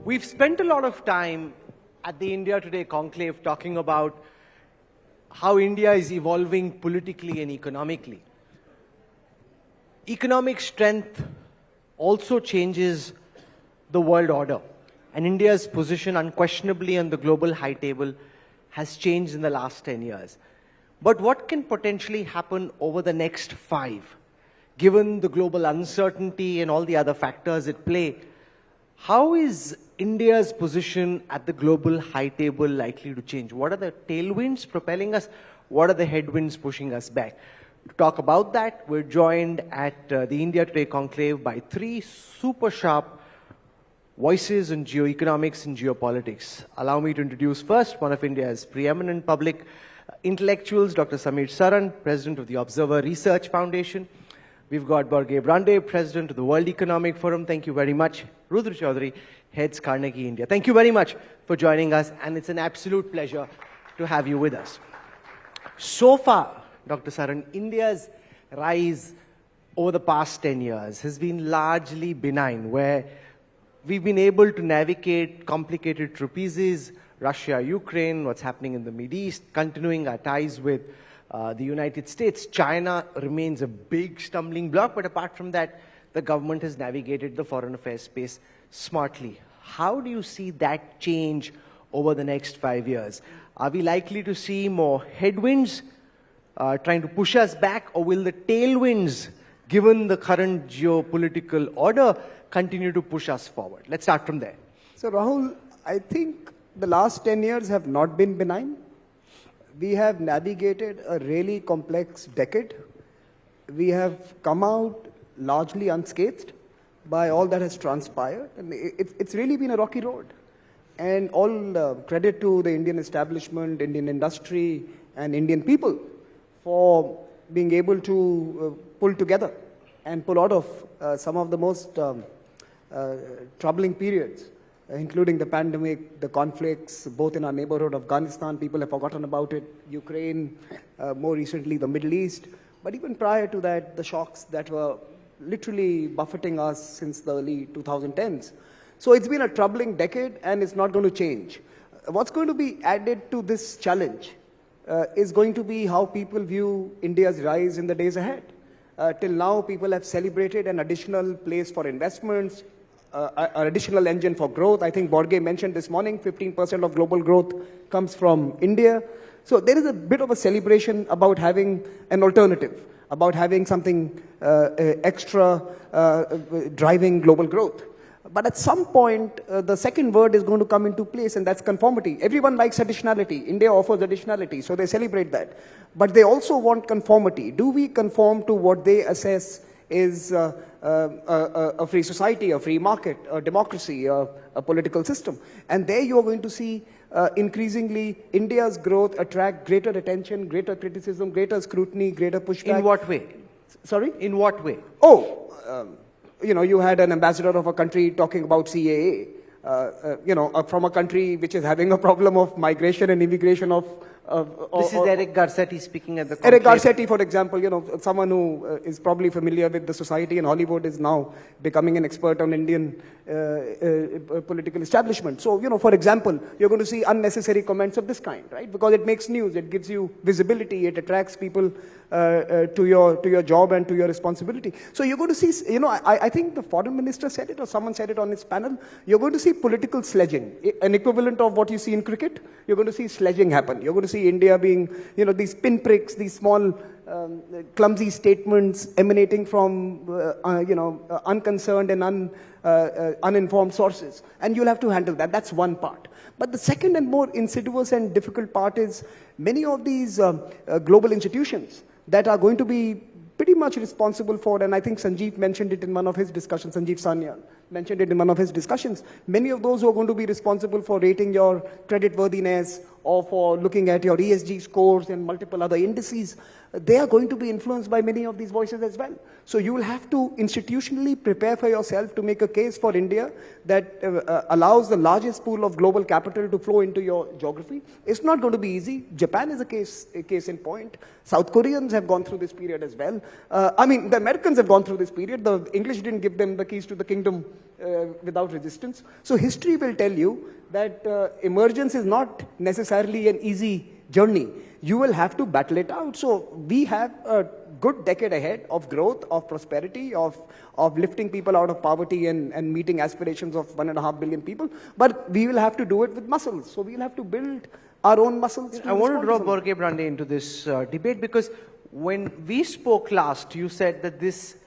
We've spent a lot of time at the India Today Conclave talking about how India is evolving politically and economically. Economic strength also changes the world order, and India's position unquestionably on the global high table has changed in the last 10 years. But what can potentially happen over the next 5, given the global uncertainty and all the other factors at play? How is India's position at the global high table likely to change? What are the tailwinds propelling us? What are the headwinds pushing us back? To talk about that, we're joined at the India Today Conclave by 3 super sharp voices in geoeconomics and geopolitics. Allow me to introduce first one of India's preeminent public intellectuals, Dr. Samir Saran, President of the Observer Research Foundation. We've got Borge Brende, President of the World Economic Forum. Thank you very much. Rudra Chaudhuri, heads Carnegie, India. Thank you very much for joining us, and it's an absolute pleasure to have you with us. So far, Dr. Saran, India's rise over the past 10 years has been largely benign, where we've been able to navigate complicated trapezes, Russia, Ukraine, what's happening in the Middle East, continuing our ties with the United States. China remains a big stumbling block, but apart from that, the government has navigated the foreign affairs space smartly. How do you see that change over the next 5 years? Are we likely to see more headwinds trying to push us back, or will the tailwinds, given the current geopolitical order, continue to push us forward? Let's start from there. So Rahul, I think the last 10 years have not been benign. We have navigated a really complex decade. We have come out largely unscathed by all that has transpired. And it's really been a rocky road. And all credit to the Indian establishment, Indian industry, and Indian people for being able to pull together and pull out of some of the most troubling periods, including the pandemic, the conflicts, both in our neighborhood, Afghanistan, people have forgotten about it, Ukraine, more recently the Middle East. But even prior to that, the shocks that were literally buffeting us since the early 2010s. So it's been a troubling decade, and it's not going to change. What's going to be added to this challenge is going to be how people view India's rise in the days ahead. Till now, people have celebrated an additional place for investments, an additional engine for growth. I think Borge mentioned this morning, 15% of global growth comes from India. So there is a bit of a celebration about having an alternative, about having something extra driving global growth. But at some point, the second word is going to come into place, and that's conformity. Everyone likes additionality. India offers additionality, so they celebrate that. But they also want conformity. Do we conform to what they assess is a free society, a free market, a democracy, a political system? And there you're going to see increasingly India's growth attract greater attention, greater criticism, greater scrutiny, greater pushback. In what way? Sorry? In what way? You had an ambassador of a country talking about CAA, from a country which is having a problem of migration and immigration This is Eric Garcetti speaking at the conclave. Eric Garcetti, for example, someone who is probably familiar with the society in Hollywood, is now becoming an expert on Indian political establishment. So, for example, you're going to see unnecessary comments of this kind, right? Because it makes news, it gives you visibility, it attracts people to your job and to your responsibility. So you're going to see, I think the foreign minister said it, or someone said it on his panel, you're going to see political sledging, an equivalent of what you see in cricket. You're going to see sledging happen. You're going to see India being, these pinpricks, these small, clumsy statements emanating from, unconcerned and uninformed sources. And you'll have to handle that. That's one part. But the second and more insidious and difficult part is many of these global institutions that are going to be pretty much responsible for, and I think Sanjeev mentioned it in one of his discussions, Sanjeev Sanyal mentioned it in one of his discussions, many of those who are going to be responsible for rating your creditworthiness or for looking at your ESG scores and multiple other indices, they are going to be influenced by many of these voices as well. So you will have to institutionally prepare for yourself to make a case for India that allows the largest pool of global capital to flow into your geography. It's not going to be easy. Japan is a case in point. South Koreans have gone through this period as well. The Americans have gone through this period. The English didn't give them the keys to the kingdom without resistance. So history will tell you that emergence is not necessarily an easy journey. You will have to battle it out. So we have a good decade ahead of growth, of prosperity, of lifting people out of poverty and meeting aspirations of 1.5 billion people. But we will have to do it with muscles. So we'll have to build our own muscles. I want to draw Borge Brende into this debate because when we spoke last, you said that this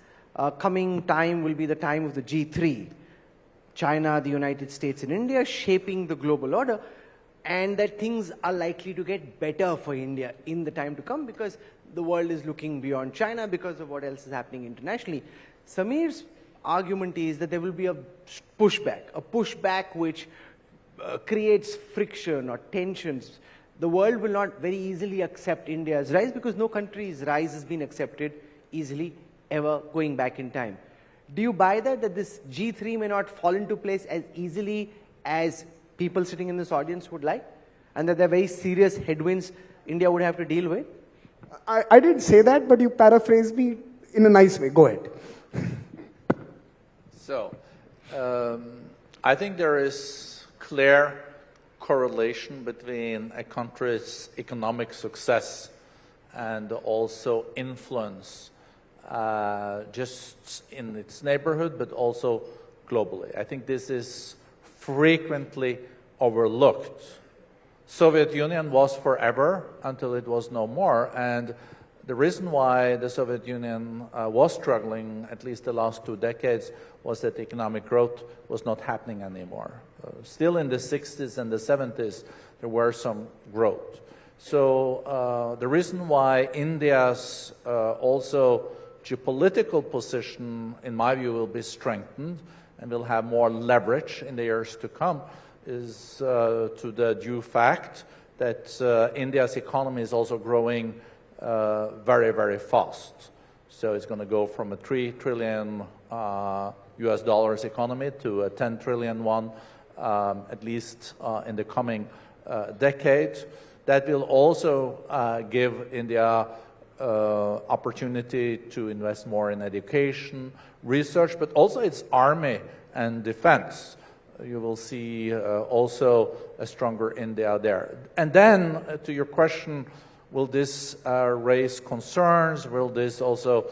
coming time will be the time of the G3. China, the United States and India shaping the global order, and that things are likely to get better for India in the time to come because the world is looking beyond China because of what else is happening internationally. Samir's argument is that there will be a pushback which creates friction or tensions. The world will not very easily accept India's rise because no country's rise has been accepted easily ever going back in time. Do you buy that this G3 may not fall into place as easily as people sitting in this audience would like? And that there are very serious headwinds India would have to deal with? I didn't say that, but you paraphrased me in a nice way. Go ahead. So, I think there is clear correlation between a country's economic success and also influence just in its neighborhood, but also globally. I think this is frequently overlooked. Soviet Union was forever until it was no more, and the reason why the Soviet Union was struggling, at least the last 2 decades, was that economic growth was not happening anymore. Still in the 60s and the 70s, there were some growth. So the reason why India's also geopolitical position, in my view, will be strengthened and will have more leverage in the years to come is to the due fact that India's economy is also growing very, very fast. So it's going to go from a $3 trillion US dollars economy to a 10 trillion one, at least in the coming decade. That will also give India opportunity to invest more in education, research, but also its army and defense. You will see also a stronger India there. And then, to your question, will this raise concerns? Will this also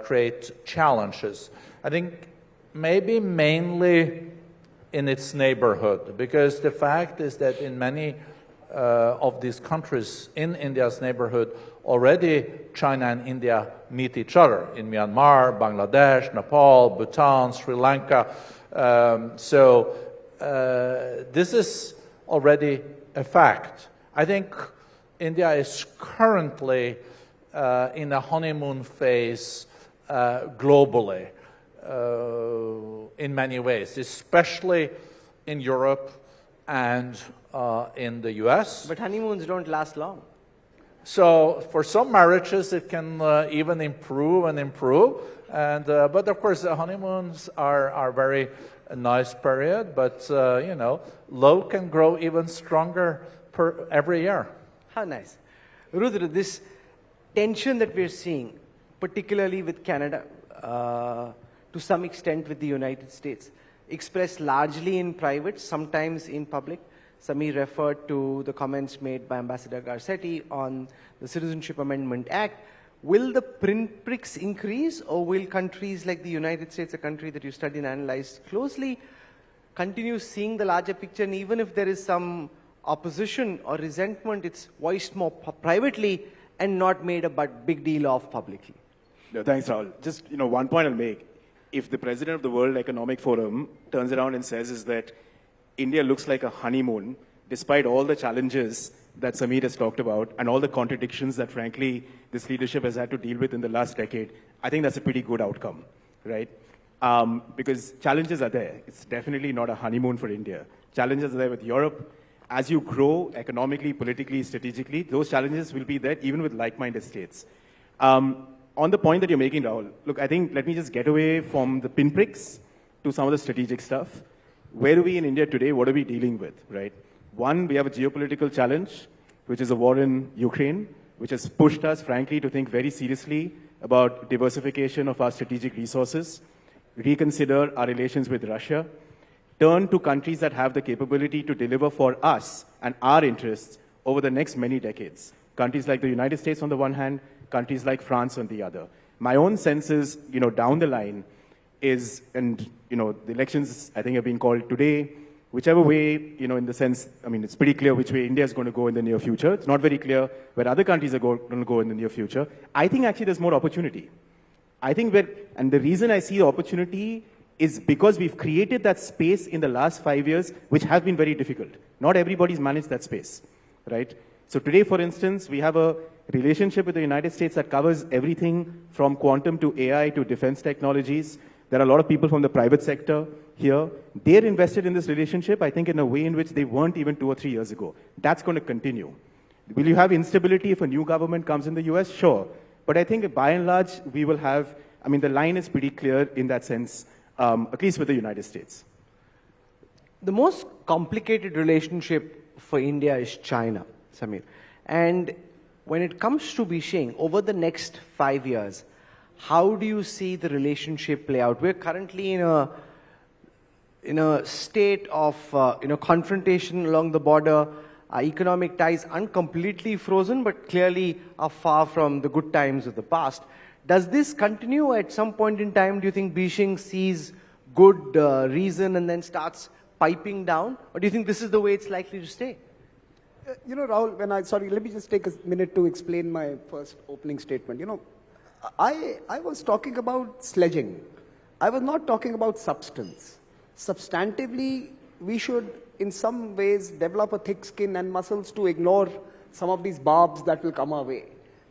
create challenges? I think maybe mainly in its neighborhood, because the fact is that in many of these countries in India's neighborhood, already China and India meet each other in Myanmar, Bangladesh, Nepal, Bhutan, Sri Lanka. So this is already a fact. I think India is currently in a honeymoon phase globally in many ways, especially in Europe and in the US. But honeymoons don't last long. So for some marriages, it can even improve and improve. And, but of course, the honeymoons are very nice period. But, you know, love can grow even stronger every year. How nice. Rudra, this tension that we're seeing, particularly with Canada, to some extent with the United States, expressed largely in private, sometimes in public. Samir referred to the comments made by Ambassador Garcetti on the Citizenship Amendment Act. Will the pinpricks increase, or will countries like the United States, a country that you study and analyze closely, continue seeing the larger picture, and even if there is some opposition or resentment, it's voiced more privately and not made a big deal of publicly? No, thanks, Rahul. Just one point I'll make. If the president of the World Economic Forum turns around and says is that India looks like a honeymoon, despite all the challenges that Samir has talked about and all the contradictions that, frankly, this leadership has had to deal with in the last decade, I think that's a pretty good outcome, right? Because challenges are there. It's definitely not a honeymoon for India. Challenges are there with Europe. As you grow economically, politically, strategically, those challenges will be there even with like-minded states. On the point that you're making, Rahul, look, I think let me just get away from the pinpricks to some of the strategic stuff. Where are we in India today? What are we dealing with, right? One, we have a geopolitical challenge, which is a war in Ukraine, which has pushed us, frankly, to think very seriously about diversification of our strategic resources. reconsider our relations with Russia, turn to countries that have the capability to deliver for us and our interests over the next many decades. Countries like the United States on the one hand, countries like France on the other. My own sense is, down the line is, and, the elections, I think, have been called today. Whichever way, in the sense, it's pretty clear which way India is going to go in the near future. It's not very clear where other countries are going to go in the near future. I think actually there's more opportunity. I think and the reason I see the opportunity is because we've created that space in the last 5 years, which has been very difficult. Not everybody's managed that space, right? So today, for instance, we have a relationship with the United States that covers everything from quantum to AI to defense technologies. There are a lot of people from the private sector here. They're invested in this relationship, I think, in a way in which they weren't even 2 or 3 years ago. That's going to continue. Will you have instability if a new government comes in the US? Sure. But I think by and large, we will have, the line is pretty clear in that sense, at least with the United States. The most complicated relationship for India is China, Samir. And when it comes to Beijing, over the next 5 years, how do you see the relationship play out? We're currently in a state of confrontation along the border. Our economic ties aren't completely frozen, but clearly are far from the good times of the past. Does this continue at some point in time? Do you think Beijing sees good reason and then starts piping down? Or do you think this is the way it's likely to stay? Rahul, let me just take a minute to explain my first opening statement. I was talking about sledging. I was not talking about substance. Substantively, we should, in some ways, develop a thick skin and muscles to ignore some of these barbs that will come our way.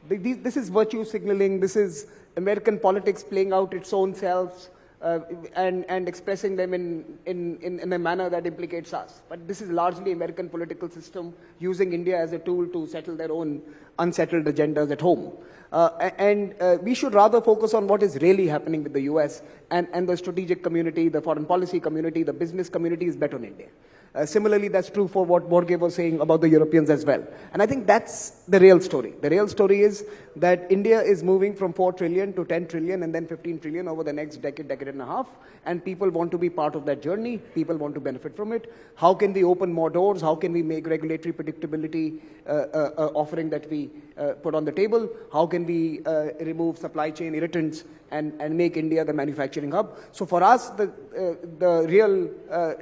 This is virtue signaling. This is American politics playing out its own selves and expressing them in a manner that implicates us. But this is largely American political system using India as a tool to settle their own unsettled agendas at home. We should rather focus on what is really happening with the US and the strategic community, the foreign policy community, the business community is bet on India. Similarly, that's true for what Borge was saying about the Europeans as well. And I think that's the real story. The real story is that India is moving from 4 trillion to 10 trillion and then 15 trillion over the next decade and a half. And people want to be part of that journey. People want to benefit from it. How can we open more doors? How can we make regulatory predictability offering that we put on the table? How can we remove supply chain irritants and make India the manufacturing hub? So for us, the real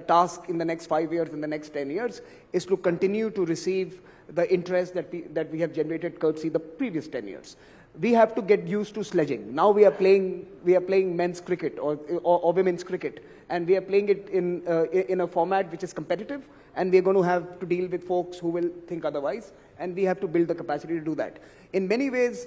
task in the next 5 years, in the next 10 years, is to continue to receive the interest that we have generated courtesy the previous 10 years. We have to get used to sledging. Now we are playing men's cricket or women's cricket, and we are playing it in a format which is competitive, and we are going to have to deal with folks who will think otherwise, and we have to build the capacity to do that. In many ways,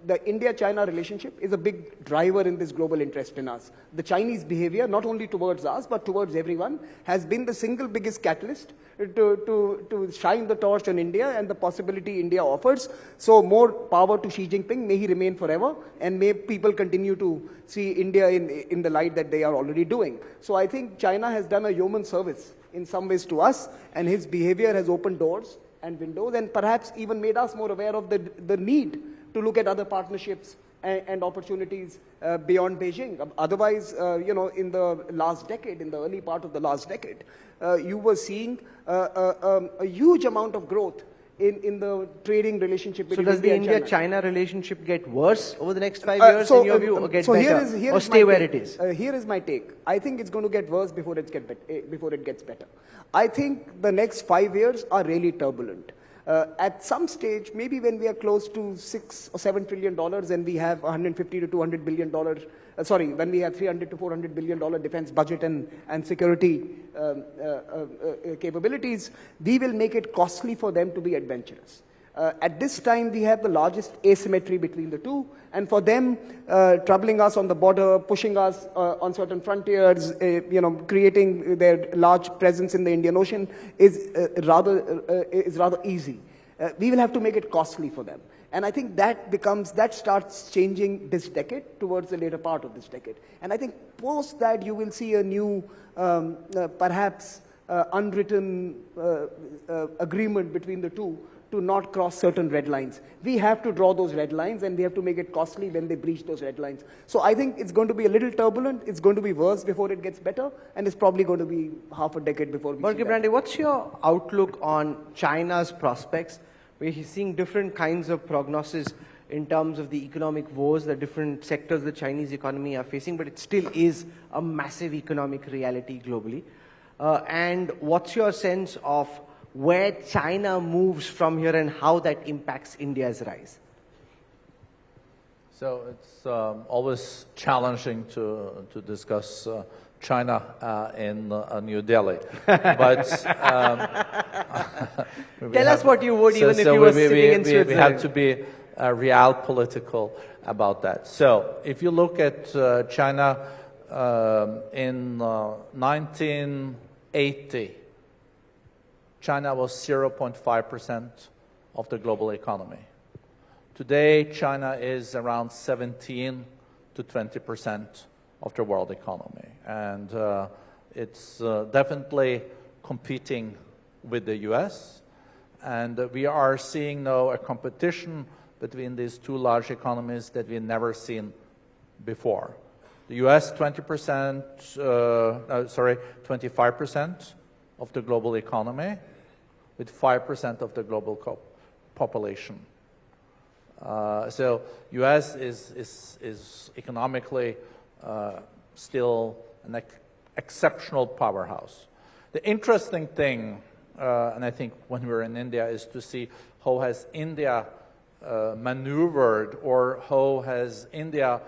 the India-China relationship is a big driver in this global interest in us. The Chinese behavior, not only towards us, but towards everyone, has been the single biggest catalyst to shine the torch on India and the possibility India offers. So more power to Xi Jinping. May he remain forever, and may people continue to see India in the light that they are already doing. So I think China has done a yeoman service in some ways to us, and his behavior has opened doors and windows, and perhaps even made us more aware of the need to look at other partnerships and opportunities beyond Beijing. Otherwise, in the last decade, in the early part of the last decade, you were seeing a huge amount of growth in the trading relationship between India and China. So does the India-China relationship get worse over the next 5 years, in your view, or get better, or stay where it is? Here is my take. I think it's going to get worse before it gets better. I think the next 5 years are really turbulent. At some stage, maybe when we are close to $6 or $7 trillion and we have $150 to $200 billion, when we have $300 to $400 billion defense budget and security capabilities, we will make it costly for them to be adventurous. At this time, we have the largest asymmetry between the two, and for them, troubling us on the border, pushing us on certain frontiers, creating their large presence in the Indian Ocean is rather easy. We will have to make it costly for them. And I think that starts changing this decade towards the later part of this decade. And I think post that, you will see a new, perhaps unwritten agreement between the two to not cross certain red lines. We have to draw those red lines, and we have to make it costly when they breach those red lines. So I think it's going to be a little turbulent. It's going to be worse before it gets better, and it's probably going to be half a decade before we Borge see that. Brende, what's your outlook on China's prospects? We're seeing different kinds of prognosis in terms of the economic woes that different sectors of the Chinese economy are facing, but it still is a massive economic reality globally. And what's your sense of where China moves from here and how that impacts India's rise? So it's always challenging to discuss China in New Delhi. But tell us what you would, even if you were sitting in Switzerland. We have to be real political about that. So if you look at China in 1980, China was 0.5% of the global economy. Today, China is around 17 to 20% of the world economy. And it's definitely competing with the US. And we are seeing now a competition between these two large economies that we've never seen before. The US, 25% of the global economy, with 5% of the global population. So US is economically still an exceptional powerhouse. The interesting thing, and I think when we're in India, is to see how has India maneuvered, or how has India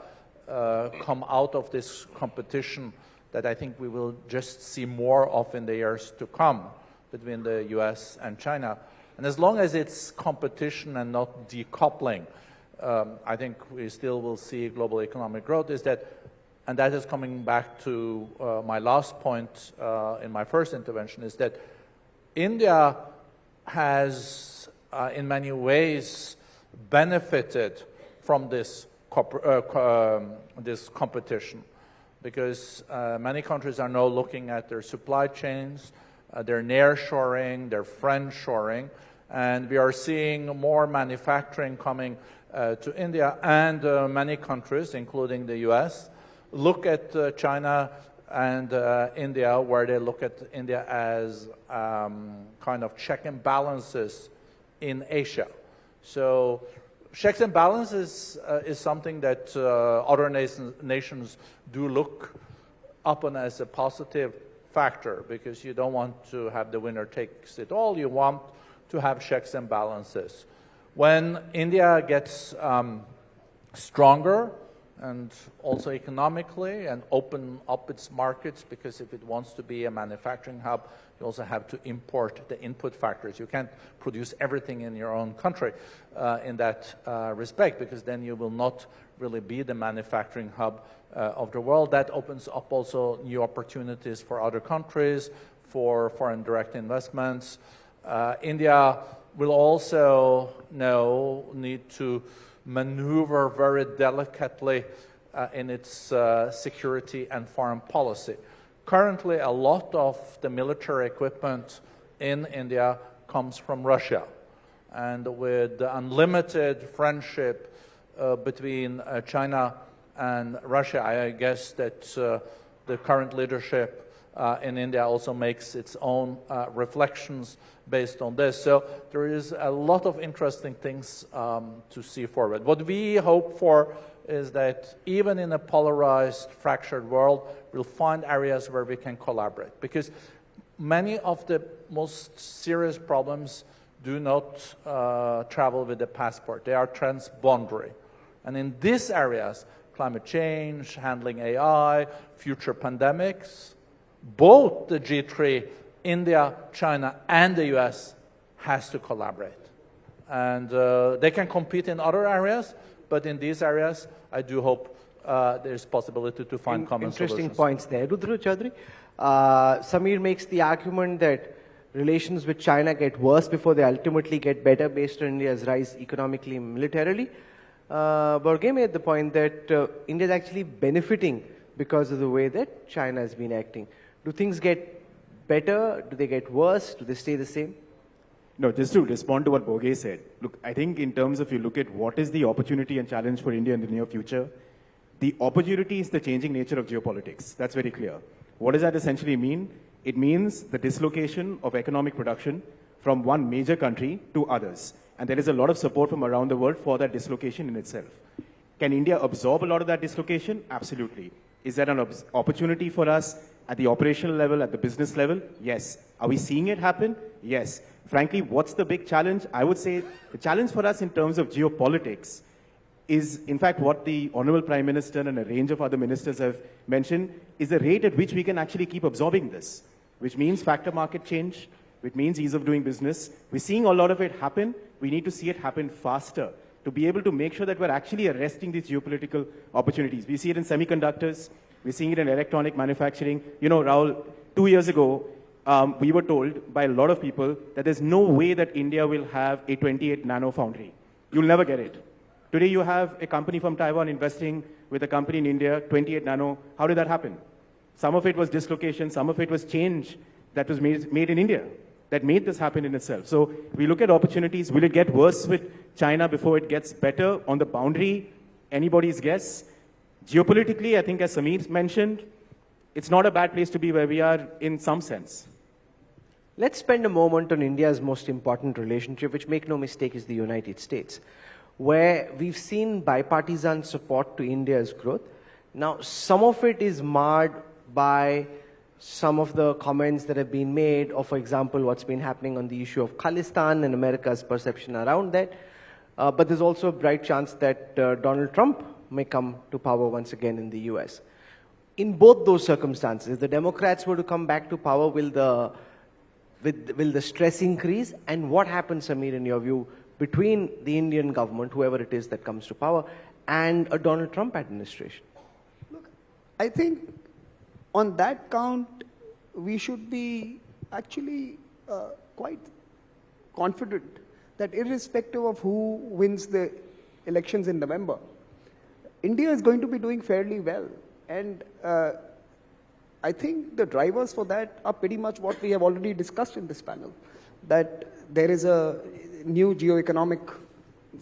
come out of this competition that I think we will just see more of in the years to come between the US and China. And as long as it's competition and not decoupling, I think we still will see global economic growth. And that is coming back to my last point in my first intervention, is that India has, in many ways, benefited from this competition, because many countries are now looking at their supply chains, their nearshoring, their friendshoring, and we are seeing more manufacturing coming to India, and many countries, including the US, look at China and India, where they look at India as kind of check and balances in Asia. So checks and balances is something that other nations do look upon as a positive factor, because you don't want to have the winner takes it all. You want to have checks and balances. When India gets stronger, and also economically, and open up its markets, because if it wants to be a manufacturing hub, you also have to import the input factors. You can't produce everything in your own country in that respect, because then you will not really be the manufacturing hub of the world. That opens up also new opportunities for other countries, for foreign direct investments. India will also now need to maneuver very delicately in its security and foreign policy. Currently, a lot of the military equipment in India comes from Russia. And with the unlimited friendship between China and Russia, I guess that the current leadership in India also makes its own reflections based on this. So there is a lot of interesting things to see forward. What we hope for is that even in a polarized, fractured world, we'll find areas where we can collaborate. Because many of the most serious problems do not travel with a passport. They are transboundary. And in these areas, climate change, handling AI, future pandemics, both the G3, India, China, and the US has to collaborate. And they can compete in other areas, but in these areas, I do hope there's possibility to find common interesting solutions. points there. Rudra Chaudhuri, Samir makes the argument that relations with China get worse before they ultimately get better based on India's rise economically and militarily. Borge made the point that India is actually benefiting because of the way that China has been acting. Do things get better? Do they get worse? Do they stay the same? No, just to respond to what Borge said, look, I think in terms of you look at what is the opportunity and challenge for India in the near future, the opportunity is the changing nature of geopolitics. That's very clear. What does that essentially mean? It means the dislocation of economic production from one major country to others. And there is a lot of support from around the world for that dislocation in itself. Can India absorb a lot of that dislocation? Absolutely. Is that an opportunity for us at the operational level, at the business level? Yes. Are we seeing it happen? Yes. Frankly, what's the big challenge? I would say the challenge for us in terms of geopolitics is, in fact, what the Honorable Prime Minister and a range of other ministers have mentioned, is the rate at which we can actually keep absorbing this, which means factor market change, which means ease of doing business. We're seeing a lot of it happen. We need to see it happen faster to be able to make sure that we're actually arresting these geopolitical opportunities. We see it in semiconductors. We're seeing it in electronic manufacturing. You know, Rahul, 2 years ago, we were told by a lot of people that there's no way that India will have a 28 nano foundry. You'll never get it. Today you have a company from Taiwan investing with a company in India, 28 nano. How did that happen? Some of it was dislocation, some of it was change that was made in India that made this happen in itself. So we look at opportunities. Will it get worse with China before it gets better? On the boundary, anybody's guess. Geopolitically, I think as Samir mentioned, it's not a bad place to be where we are in some sense. Let's spend a moment on India's most important relationship, which, make no mistake, is the United States, where we've seen bipartisan support to India's growth. Now, some of it is marred by some of the comments that have been made, or for example, what's been happening on the issue of Khalistan and America's perception around that. But there's also a bright chance that Donald Trump may come to power once again in the US. In both those circumstances, if the Democrats were to come back to power, will the stress increase? And what happens, Samir, in your view, between the Indian government, whoever it is that comes to power, and a Donald Trump administration? Look, I think on that count, we should be actually quite confident that irrespective of who wins the elections in November, India is going to be doing fairly well. And I think the drivers for that are pretty much what we have already discussed in this panel, that there is a new geo-economic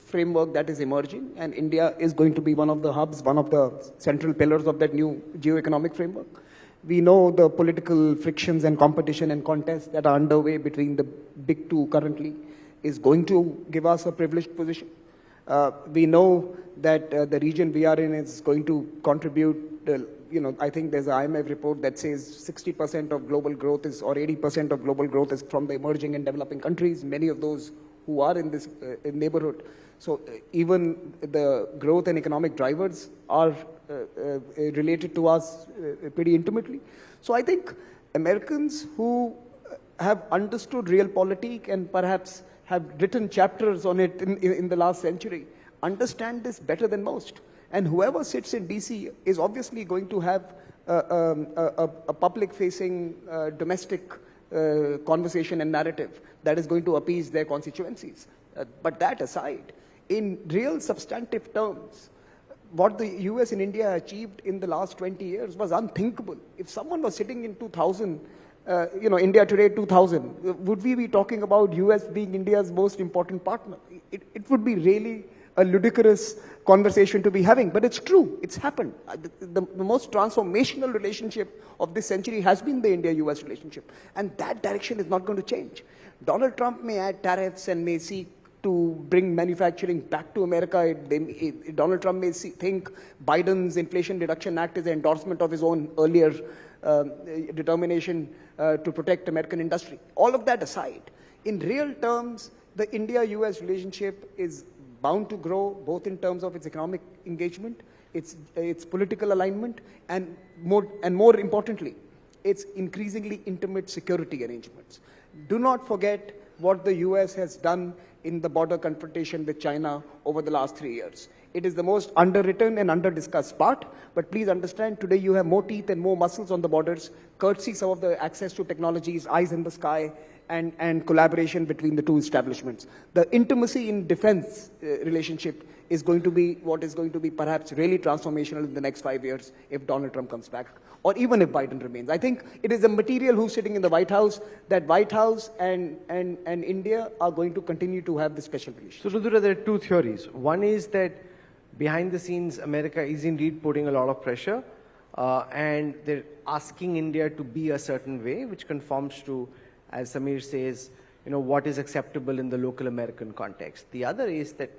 framework that is emerging, and India is going to be one of the hubs, one of the central pillars of that new geo-economic framework. We know the political frictions and competition and contests that are underway between the big two currently is going to give us a privileged position. We know that the region we are in is going to contribute, I think there's an IMF report that says 60% of global growth is, or 80% of global growth is from the emerging and developing countries, many of those who are in this neighborhood. So even the growth and economic drivers are related to us pretty intimately. So I think Americans who have understood realpolitik and perhaps have written chapters on it in the last century understand this better than most. And whoever sits in DC is obviously going to have a public-facing domestic conversation and narrative that is going to appease their constituencies. But that aside, in real substantive terms, what the US and India achieved in the last 20 years was unthinkable. If someone was sitting in 2000, India Today 2000, would we be talking about US being India's most important partner? It would be really a ludicrous conversation to be having, but it's true, it's happened. The most transformational relationship of this century has been the India-US relationship, and that direction is not going to change. Donald Trump may add tariffs and may seek to bring manufacturing back to America. Donald Trump may think Biden's Inflation Reduction Act is an endorsement of his own earlier determination to protect American industry. All of that aside, in real terms, the India-US relationship is bound to grow both in terms of its economic engagement, its political alignment, and more importantly, its increasingly intimate security arrangements. Do not forget what the US has done in the border confrontation with China over the last 3 years. It is the most underwritten and under-discussed part, but please understand today you have more teeth and more muscles on the borders, courtesy some of the access to technologies, eyes in the sky, and collaboration between the two establishments. The intimacy in defense relationship is going to be what is going to be perhaps really transformational in the next 5 years if Donald Trump comes back, or even if Biden remains. I think it is a material who's sitting in the White House that White House and India are going to continue to have this special relationship. So, Rudra, there are two theories. One is that behind the scenes, America is indeed putting a lot of pressure, and they're asking India to be a certain way, which conforms to, as Samir says, what is acceptable in the local American context. The other is that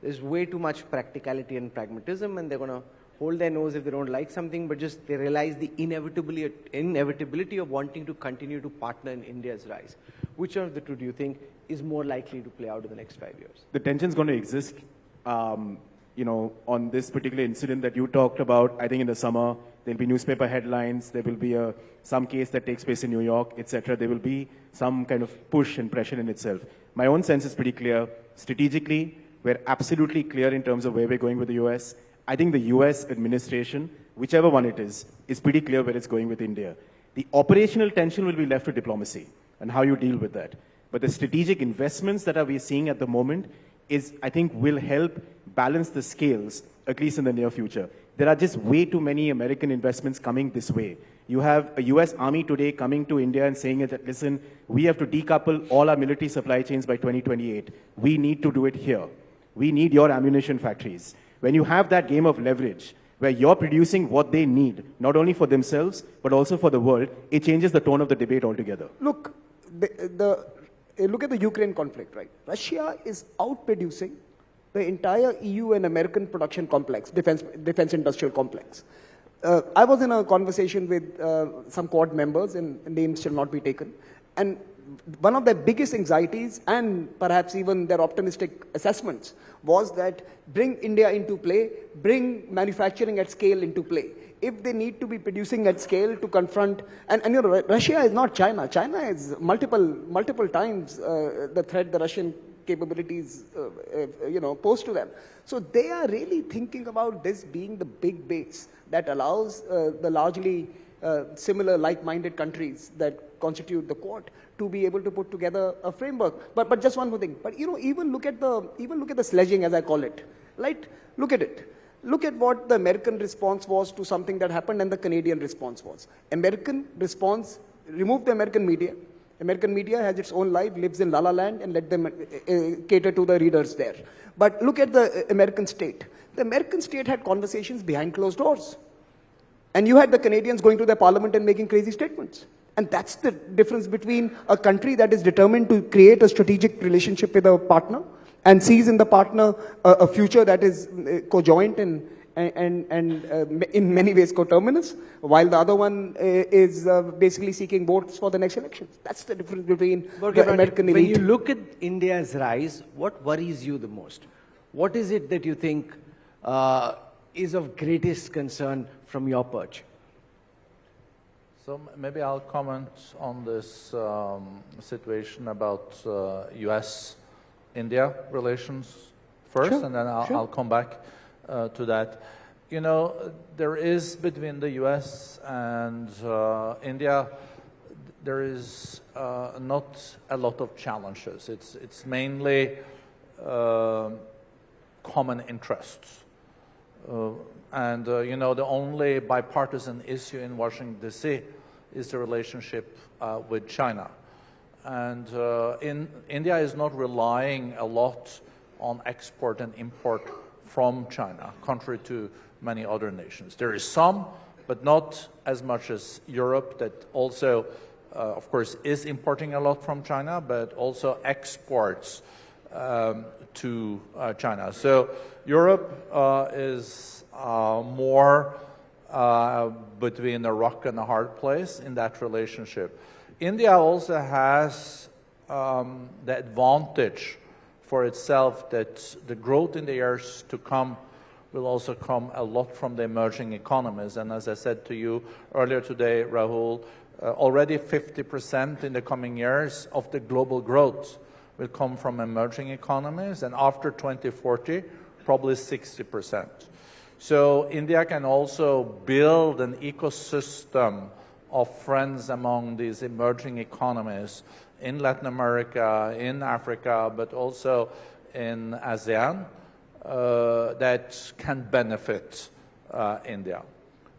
there's way too much practicality and pragmatism, and they're going to hold their nose if they don't like something, but just they realize the inevitability of wanting to continue to partner in India's rise. Which of the two do you think is more likely to play out in the next 5 years? The tension's going to exist, on this particular incident that you talked about. I think in the summer, there'll be newspaper headlines, there will be some case that takes place in New York, etc. There will be some kind of push and pressure in itself. My own sense is pretty clear. Strategically, we're absolutely clear in terms of where we're going with the US. I think the US administration, whichever one it is pretty clear where it's going with India. The operational tension will be left to diplomacy and how you deal with that. But the strategic investments that we're seeing at the moment I think will help balance the scales, at least in the near future. There are just way too many American investments coming this way. You have a US Army today coming to India and saying that, listen, we have to decouple all our military supply chains by 2028. We need to do it here. We need your ammunition factories. When you have that game of leverage, where you're producing what they need, not only for themselves, but also for the world, it changes the tone of the debate altogether. Look, look at the Ukraine conflict, right? Russia is outproducing the entire EU and American production complex, defense industrial complex. I was in a conversation with some Quad members, and names shall not be taken, and one of their biggest anxieties, and perhaps even their optimistic assessments, was that bring India into play, bring manufacturing at scale into play. If they need to be producing at scale to confront, and Russia is not China. China is multiple times the threat the Russian capabilities, pose to them. So they are really thinking about this being the big base that allows the largely similar like-minded countries that constitute the Quad to be able to put together a framework. But just one more thing. But even look at the sledging, as I call it. Right? Look at it. Look at what the American response was to something that happened and the Canadian response was. American response, remove the American media. American media has its own life, lives in La La Land, and let them cater to the readers there. But look at the American state. The American state had conversations behind closed doors. And you had the Canadians going to their parliament and making crazy statements. And that's the difference between a country that is determined to create a strategic relationship with a partner and sees in the partner a future that is conjoint and in many ways coterminous, while the other one is basically seeking votes for the next elections. That's the difference between the American elite. When you look at India's rise, what worries you the most? What is it that you think is of greatest concern from your perch? So maybe I'll comment on this situation about US-India relations first, sure, and then I'll come back to that. There is between the US and India, there is not a lot of challenges. It's mainly common interests. The only bipartisan issue in Washington, D.C. is the relationship with China. And India is not relying a lot on export and import from China, contrary to many other nations. There is some, but not as much as Europe, that also, of course, is importing a lot from China, but also exports to China. So Europe is more between a rock and a hard place in that relationship. India also has the advantage for itself that the growth in the years to come will also come a lot from the emerging economies. And as I said to you earlier today, Rahul, already 50% in the coming years of the global growth will come from emerging economies, and after 2040, probably 60%. So India can also build an ecosystem of friends among these emerging economies in Latin America, in Africa, but also in ASEAN that can benefit India.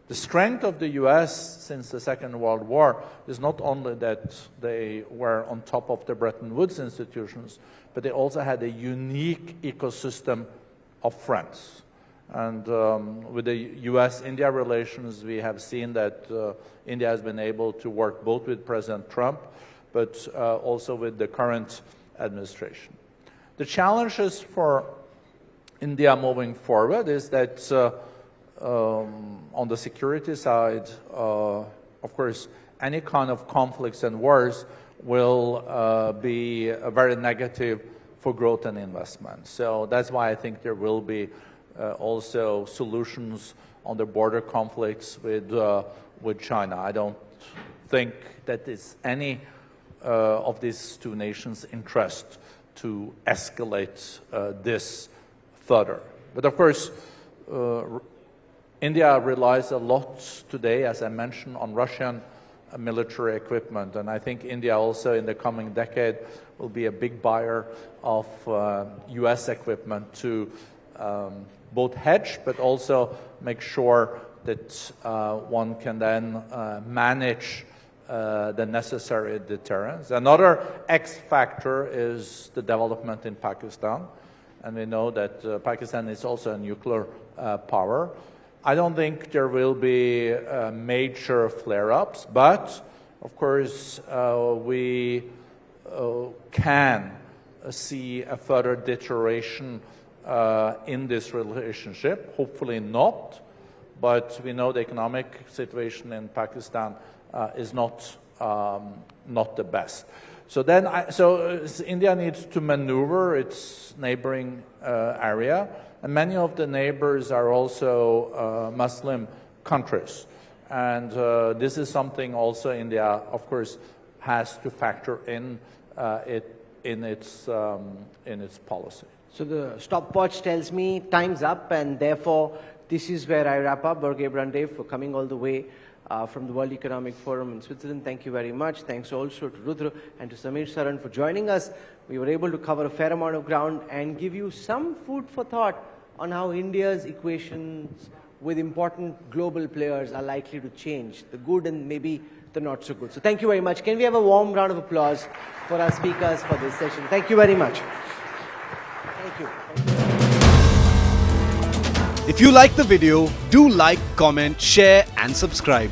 The strength of the US since the Second World War is not only that they were on top of the Bretton Woods institutions, but they also had a unique ecosystem of friends. And with the US-India relations, we have seen that India has been able to work both with President Trump, but also with the current administration. The challenges for India moving forward is that on the security side, of course, any kind of conflicts and wars will be very negative for growth and investment. So that's why I think there will be also solutions on the border conflicts with China. I don't think that it's any of these two nations' interest to escalate this further. But of course, India relies a lot today, as I mentioned, on Russian military equipment. And I think India also in the coming decade will be a big buyer of US equipment to both hedge, but also make sure that one can then manage the necessary deterrence. Another X factor is the development in Pakistan. And we know that Pakistan is also a nuclear power. I don't think there will be major flare-ups, but of course we can see a further deterioration in this relationship. Hopefully not, but we know the economic situation in Pakistan is not the best. So then, India needs to maneuver its neighboring area, and many of the neighbors are also Muslim countries. And this is something also India, of course, has to factor in its policy. So the stopwatch tells me time's up, and therefore this is where I wrap up. Borge Brende for coming all the way from the World Economic Forum in Switzerland. Thank you very much. Thanks also to Rudra and to Samir Saran for joining us. We were able to cover a fair amount of ground and give you some food for thought on how India's equations with important global players are likely to change, the good and maybe the not so good. So thank you very much. Can we have a warm round of applause for our speakers for this session? Thank you very much. Thank you. If you like the video, do like, comment, share and subscribe.